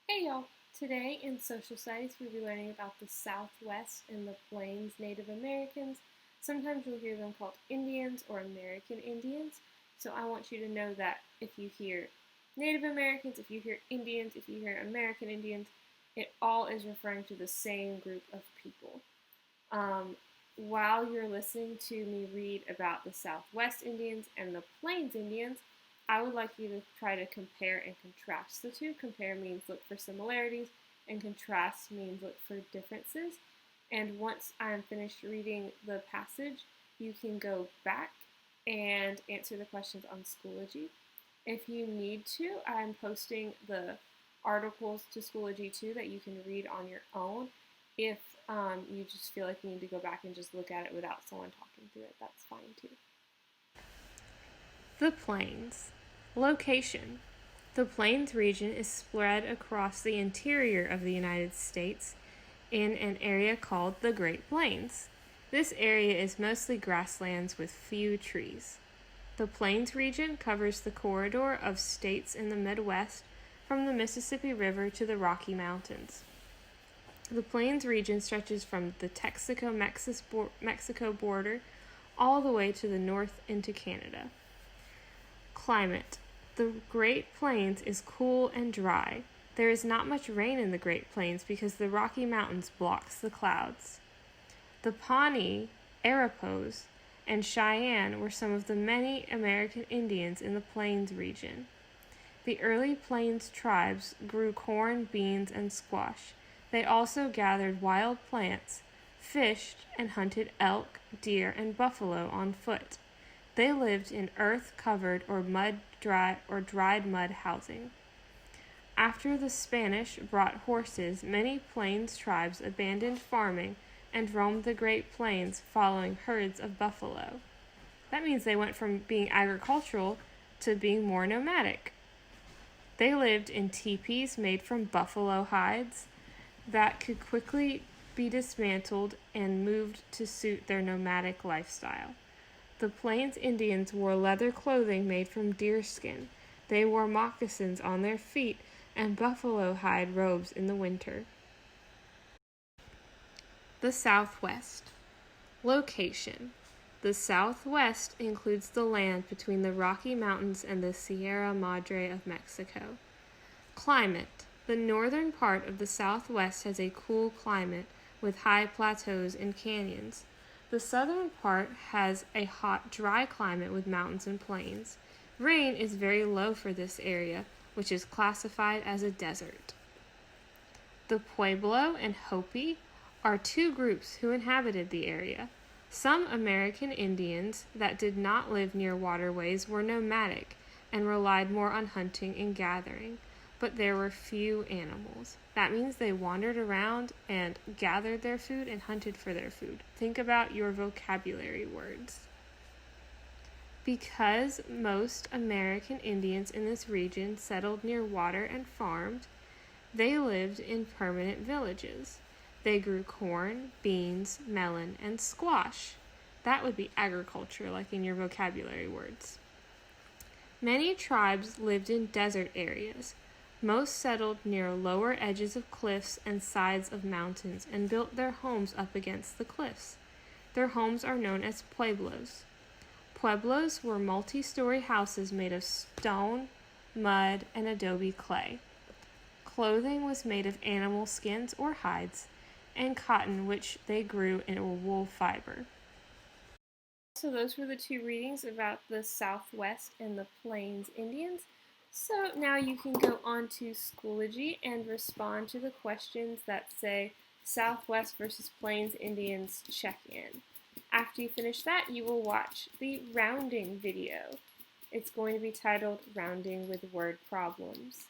Hey y'all! Today in Social Studies we'll be learning about the Southwest and the Plains Native Americans. Sometimes you'll hear them called Indians or American Indians. So I want you to know that if you hear Native Americans, if you hear Indians, if you hear American Indians, it all is referring to the same group of people. Um, while you're listening to me read about the Southwest Indians and the Plains Indians, I would like you to try to compare and contrast the two. Compare means look for similarities, and contrast means look for differences. And once I'm finished reading the passage, you can go back and answer the questions on Schoology. If you need to, I'm posting the articles to Schoology too that you can read on your own. If you just feel like you need to go back and just look at it without someone talking through it, that's fine too. The Plains. Location. The Plains region is spread across the interior of the United States in an area called the Great Plains. This area is mostly grasslands with few trees. The Plains region covers the corridor of states in the Midwest from the Mississippi River to the Rocky Mountains. The Plains region stretches from the Texaco-Mexico border all the way to the north into Canada. Climate. The Great Plains is cool and dry. There is not much rain in the Great Plains because the Rocky Mountains blocks the clouds. The Pawnee, Arapahoes, and Cheyenne were some of the many American Indians in the Plains region. The early Plains tribes grew corn, beans, and squash. They also gathered wild plants, fished, and hunted elk, deer, and buffalo on foot. They lived in earth-covered or dried mud housing. After the Spanish brought horses, many Plains tribes abandoned farming and roamed the Great Plains following herds of buffalo. That means they went from being agricultural to being more nomadic. They lived in teepees made from buffalo hides that could quickly be dismantled and moved to suit their nomadic lifestyle. The Plains Indians wore leather clothing made from deerskin. They wore moccasins on their feet and buffalo hide robes in the winter. The Southwest. Location. The Southwest includes the land between the Rocky Mountains and the Sierra Madre of Mexico. Climate. The northern part of the Southwest has a cool climate with high plateaus and canyons. The southern part has a hot, dry climate with mountains and plains. Rain is very low for this area, which is classified as a desert. The Pueblo and Hopi are two groups who inhabited the area. Some American Indians that did not live near waterways were nomadic and relied more on hunting and gathering, but there were few animals. That means they wandered around and gathered their food and hunted for their food. Think about your vocabulary words. Because most American Indians in this region settled near water and farmed, they lived in permanent villages. They grew corn, beans, melon, and squash. That would be agriculture, like in your vocabulary words. Many tribes lived in desert areas. Most settled near lower edges of cliffs and sides of mountains and built their homes up against the cliffs. Their homes are known as pueblos. Pueblos were multi-story houses made of stone, mud, and adobe clay. Clothing was made of animal skins or hides, and cotton, which they grew in a wool fiber. So those were the two readings about the Southwest and the Plains Indians. So now you can go on to Schoology and respond to the questions that say Southwest versus Plains Indians check-in. After you finish that, you will watch the rounding video. It's going to be titled Rounding with Word Problems.